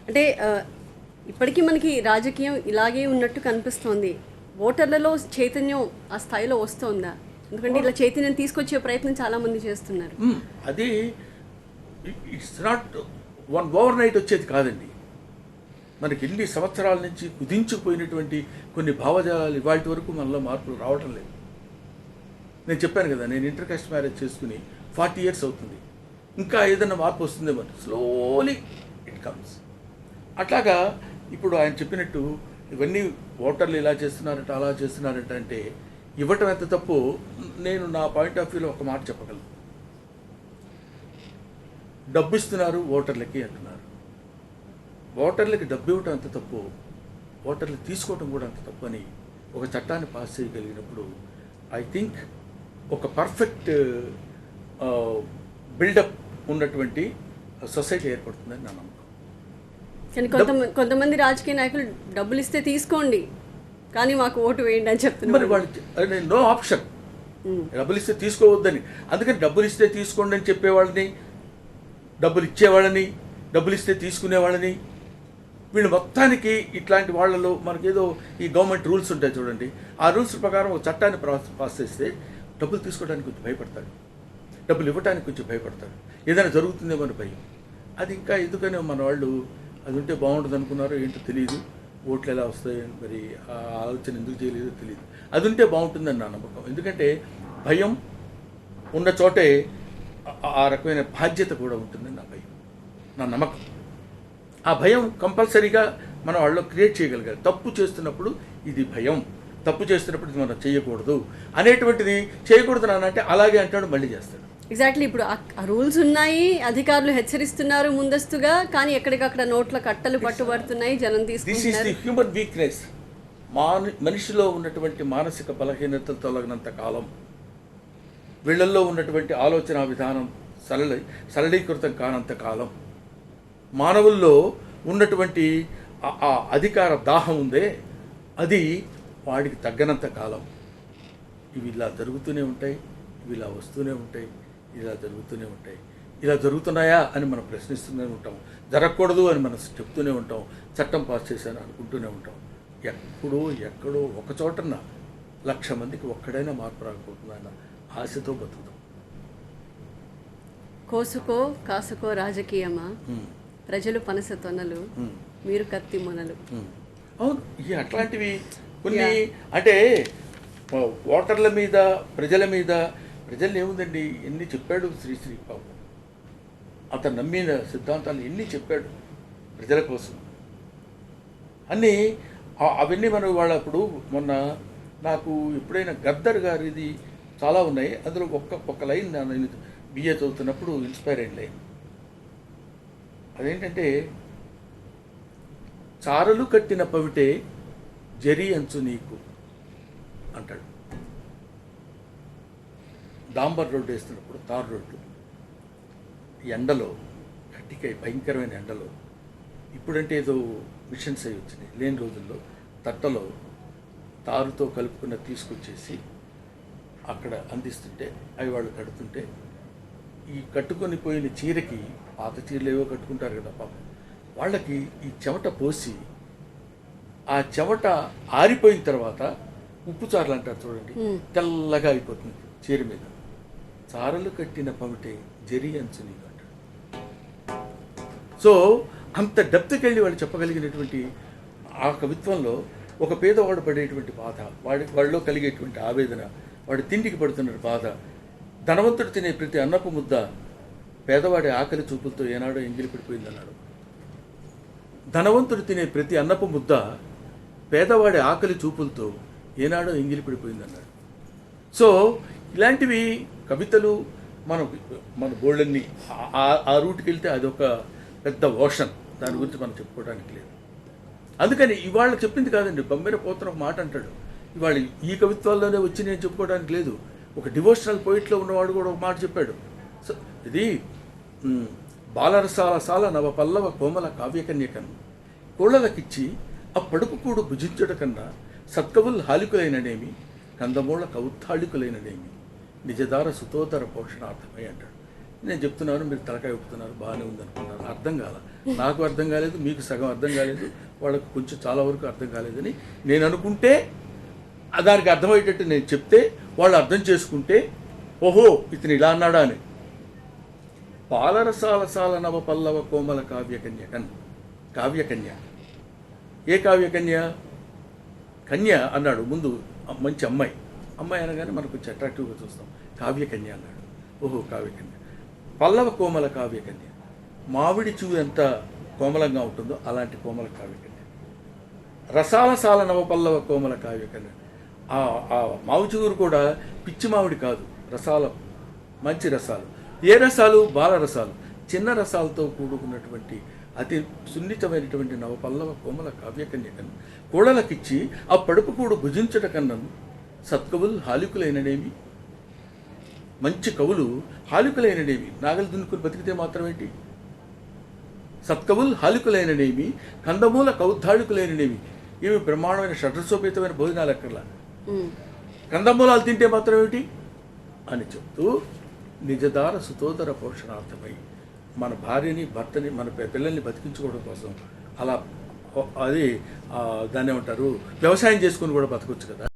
అంటే ఇప్పటికీ మనకి రాజకీయం ఇలాగే ఉన్నట్టు కనిపిస్తోంది. ఓటర్లలో చైతన్యం ఆ స్థాయిలో వస్తుందా? ఎందుకంటే ఇలా చైతన్యం తీసుకొచ్చే ప్రయత్నం చాలామంది చేస్తున్నారు. అది it's not one over night వచ్చేది కాదండి. మనకి ఎన్ని సంవత్సరాల నుంచి కుదించుకుపోయినటువంటి కొన్ని భావజాలాలు ఇవాళ వరకు మనలో మార్పులు రావటం లేదు. నేను చెప్పాను కదా, నేను ఇంటర్ కాస్ట్ మ్యారేజ్ చేసుకుని 40 years అవుతుంది. ఇంకా ఏదైనా మార్పు వస్తుందేమో, స్లోలీ ఇట్ కమ్స్. అట్లాగా ఇప్పుడు ఆయన చెప్పినట్టు ఇవన్నీ ఓటర్లు ఇలా చేస్తున్నారంట, అలా చేస్తున్నారంట అంటే ఇవ్వటం ఎంత తప్పు. నేను నా పాయింట్ ఆఫ్ వ్యూలో ఒక మాట చెప్పగలను. డబ్బు ఇస్తున్నారు ఓటర్లకి అంటున్నారు. ఓటర్లకి డబ్బు ఇవ్వటం ఎంత తప్పు, ఓటర్లు తీసుకోవటం కూడా అంత తప్పు అని ఒక చట్టాన్ని పాస్ చేయగలిగినప్పుడు ఐ థింక్ ఒక పర్ఫెక్ట్ బిల్డప్ ఉన్నటువంటి సొసైటీ ఏర్పడుతుందని నా నమ్మకం. కానీ కొంతమంది రాజకీయ నాయకులు డబ్బులు ఇస్తే తీసుకోండి కానీ మాకు ఓటు వేయండి అని చెప్తున్నారు. మరి వాళ్ళు నో ఆప్షన్, డబ్బులు ఇస్తే తీసుకోవద్దని. అందుకని డబ్బులు ఇస్తే తీసుకోండి అని చెప్పేవాళ్ళని, డబ్బులు ఇచ్చేవాళ్ళని, డబ్బులు ఇస్తే తీసుకునేవాళ్ళని, వీళ్ళు మొత్తానికి ఇట్లాంటి వాళ్ళలో మనకేదో ఈ గవర్నమెంట్ రూల్స్ ఉంటాయి చూడండి, ఆ రూల్స్ ప్రకారం ఒక చట్టాన్ని పాస్ చేస్తే డబ్బులు తీసుకోవడానికి కొంచెం భయపడతాడు, డబ్బులు ఇవ్వడానికి కొంచెం భయపడతాడు, ఏదైనా జరుగుతుందేమో అని భయం. అది ఇంకా ఎందుకని మన వాళ్ళు అది ఉంటే బాగుంటుంది అనుకున్నారో ఏంటో తెలియదు. ఓట్లు ఎలా వస్తాయి మరి ఆ ఆలోచన ఎందుకు చేయలేదో తెలియదు. అది ఉంటే బాగుంటుందని నా నమ్మకం. ఎందుకంటే భయం ఉన్న చోటే ఆ రకమైన బాధ్యత కూడా ఉంటుందని నా భయం, నా నమ్మకం. ఆ భయం కంపల్సరీగా మనం వాళ్ళలో క్రియేట్ చేయగలిగారు. తప్పు చేస్తున్నప్పుడు ఇది భయం, తప్పు చేస్తున్నప్పుడు ఇది మనం చేయకూడదు అనేటువంటిది. చేయకూడదు అంటే అలాగే అంటాడు, మళ్ళీ చేస్తాడు. ఎగ్జాక్ట్లీ. ఇప్పుడు ఆ రూల్స్ ఉన్నాయి, అధికారులు హెచ్చరిస్తున్నారు ముందస్తుగా, కానీ ఎక్కడికక్కడ నోట్ల కట్టలు పట్టుబడుతున్నాయి, జనం తీసుకుంటున్నారు. This is the human weakness. మనిషిలో ఉన్నటువంటి మానసిక బలహీనతలు తొలగినంత కాలం, వీళ్ళల్లో ఉన్నటువంటి ఆలోచన విధానం సరళీకృతం కానంత కాలం, మానవుల్లో ఉన్నటువంటి ఆ అధికార దాహం ఉందే అది వాడికి తగ్గనంత కాలం ఇవి ఇలా జరుగుతూనే ఉంటాయి, ఇవి ఇలా వస్తూనే ఉంటాయి, ఇలా జరుగుతూనే ఉంటాయి. ఇలా జరుగుతున్నాయా అని మనం ప్రశ్నిస్తూనే ఉంటాం, జరగకూడదు అని మనం చెప్తూనే ఉంటాం, చట్టం పాస్ చేశాను అనుకుంటూనే ఉంటాం. ఎక్కడో ఒక చోటన 1,00,000 మందికి ఒక్కడైనా మార్పు రాకపోతుందన్న ఆశతో బతుకుతాం. కోసుకో కాసుకో రాజకీయమా, ప్రజలు పనస తొనలు, మీరు కత్తి మొనలు. అవును, అట్లాంటివి కొన్ని. అంటే ఓటర్ల మీద, ప్రజల మీద, ప్రజలు ఏముందండి ఎన్ని చెప్పాడు శ్రీశ్రీ పాపం. అతను నమ్మిన సిద్ధాంతాలు ఎన్ని చెప్పాడు ప్రజల కోసం అన్నీ. అవన్నీ మనం ఇవాళ ఇప్పుడు మొన్న నాకు ఎప్పుడైనా గద్దర్ గారిది చాలా ఉన్నాయి, అందులో ఒక్క లైన్ నేను బిఏ చదువుతున్నప్పుడు ఇన్స్పైర్ అయిన లైన్. అదేంటంటే, చారలు కట్టిన పవిటే జరి అంచు నీకు అంటాడు. డాంబర్ రోడ్డు వేస్తున్నప్పుడు, తార్ రోడ్డు ఎండలో, కట్టికై భయంకరమైన ఎండలో, ఇప్పుడంటే ఏదో మిషన్స్ అవి వచ్చినాయి, లేని రోజుల్లో తట్టలో తారుతో కలుపుకున్న తీసుకొచ్చేసి అక్కడ అందిస్తుంటే అవి వాళ్ళు కడుతుంటే, ఈ కట్టుకొని పోయిన చీరకి, పాత చీరలు ఏవో కట్టుకుంటారు కదా పాపం, వాళ్ళకి ఈ చెమట పోసి ఆ చెమట ఆరిపోయిన తర్వాత ఉప్పు చారలు అంటారు చూడండి, తెల్లగా అయిపోతుంది చీర మీద. చారలు కట్టిన పమిటే జరి అంచు నీకు అంటాడు. సో అంత డెప్త్కి వెళ్ళి వాళ్ళు చెప్పగలిగినటువంటి ఆ కవిత్వంలో ఒక పేదవాడు పడేటువంటి బాధ, వాళ్ళలో కలిగేటువంటి ఆవేదన, వాడు తిండికి పడుతున్న బాధ, ధనవంతుడు తినే ప్రతి అన్నపు ముద్ద పేదవాడి ఆకలి చూపులతో ఏనాడో ఎంగిలి పడిపోయిందన్నాడు. ధనవంతుడు తినే ప్రతి అన్నపు ముద్ద పేదవాడి ఆకలి చూపులతో ఏనాడో ఎంగిలి పడిపోయిందన్నాడు. సో ఇలాంటివి కవితలు మన బోళ్ళన్ని ఆ రూట్కి వెళ్తే అదొక పెద్ద ఓషన్, దాని గురించి మనం చెప్పుకోవడానికి లేదు. అందుకని ఇవాళ చెప్పింది కాదండి, బొమ్మెర పోతన ఒక మాట అంటాడు, ఇవాళ ఈ కవిత్వాల్లోనే వచ్చి నేను చెప్పుకోవడానికి లేదు. ఒక డివోషనల్ పోయిట్లో ఉన్నవాడు కూడా ఒక మాట చెప్పాడు. సో ఇది బాలరసాల సాల నవ పల్లవ కోమల కావ్యకన్యకన్ కోళ్ళలకిచ్చి ఆ పడుపు కూడు భుజించుట కన్నా సత్కవుల్ హాలికులైననేమి కందమూళ్ళ కౌత్తాళికులైననేమి నిజదార సుతోదర పోషణార్థమై అంటాడు. నేను చెప్తున్నాను, మీరు తలకాయ ఊపుతున్నారు, బాగానే ఉందనుకున్నారు. అర్థం కాల, నాకు అర్థం కాలేదు, మీకు సగం అర్థం కాలేదు, వాళ్ళకు కొంచెం చాలా వరకు అర్థం కాలేదని నేను అనుకుంటే, దానికి అర్థమయ్యేటట్టు నేను చెప్తే వాళ్ళు అర్థం చేసుకుంటే, ఓహో ఇతను ఇలా అన్నాడా అని. పాలరసాల సాల నవ పల్లవ కోమల కావ్యకన్యకన్. కావ్యకన్య, ఏ కావ్యకన్య? కన్య అన్నాడు ముందు, మంచి అమ్మాయి. అమ్మాయి అనగానే మనకు కొంచెం అట్రాక్టివ్గా చూస్తాం. కావ్యకన్య అన్నాడు. ఓహో కావ్యకన్య. పల్లవ కోమల కావ్యకన్య, మామిడి చూవు ఎంత కోమలంగా ఉంటుందో అలాంటి కోమల కావ్యకన్య. రసాల సాల నవ పల్లవ కోమల కావ్యకన్య, ఆ మామిడి చూరు కూడా పిచ్చి మామిడి కాదు, రసాల, మంచి రసాలు. ఏ రసాలు? బాల రసాలు, చిన్న రసాలతో కూడుకున్నటువంటి అతి సున్నితమైనటువంటి నవపల్లవ కోమల కావ్యకన్యకను కోడలకిచ్చి ఆ పడుపు కూడా భుజించట కన్నను సత్కవులు హాలికులైననేమి. మంచి కవులు హాలికులైననేమి, నాగలు దున్నుకుని బతికితే మాత్రమేంటి? సత్కవులు హాలికులైననేమి, కందమూల కౌద్ధాళికులైననేమి. ఇవి బ్రహ్మాండమైన షడ్రసోపేతమైన భోజనాలు ఎక్కర్లా, కందమూలాలు తింటే మాత్రమేమిటి అని చెప్తూ, నిజదార సుతోదర పోషణార్థమై మన భార్యని, భర్తని, మన పిల్లల్ని బతికించుకోవడం కోసం అలా అది దాన్ని ఏమంటారు, వ్యవసాయం చేసుకుని కూడా బతకొచ్చు కదా.